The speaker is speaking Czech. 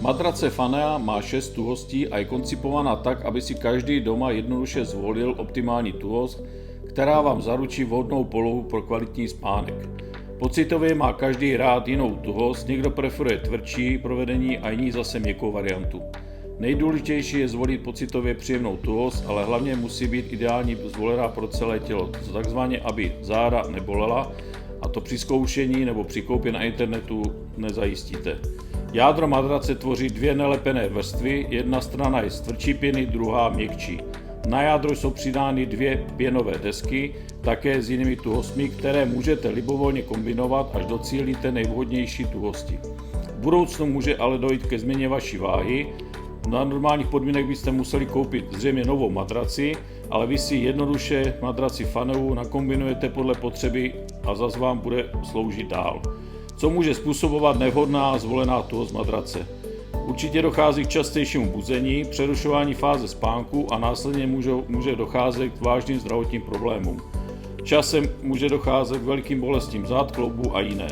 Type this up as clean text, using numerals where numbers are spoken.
Matrace Fanea má 6 tuhostí a je koncipovaná tak, aby si každý doma jednoduše zvolil optimální tuhost, která vám zaručí vhodnou polohu pro kvalitní spánek. Pocitově má každý rád jinou tuhost, někdo preferuje tvrdší provedení a jiný zase měkkou variantu. Nejdůležitější je zvolit pocitově příjemnou tuhost, ale hlavně musí být ideální zvolená pro celé tělo, takzvaně aby záda nebolela, a to při zkoušení nebo při koupě na internetu nezajistíte. Jádro matrace tvoří dvě nelepené vrstvy, jedna strana je z tvrdší pěny, druhá měkčí. Na jádro jsou přidány dvě pěnové desky, také s jinými tuhostmi, které můžete libovolně kombinovat, až docílíte nejvhodnější tuhosti. V budoucnu může ale dojít ke změně vaší váhy. Na normálních podmínek byste museli koupit zřejmě novou matraci, ale vy si jednoduše matraci Faneu nakombinujete podle potřeby a zas vám bude sloužit dál. Co může způsobovat nevhodná zvolená tuhost matrace? Určitě dochází k častějšímu buzení, přerušování fáze spánku a následně může docházet k vážným zdravotním problémům. Časem může docházet k velkým bolestím zad, kloubů a jiné.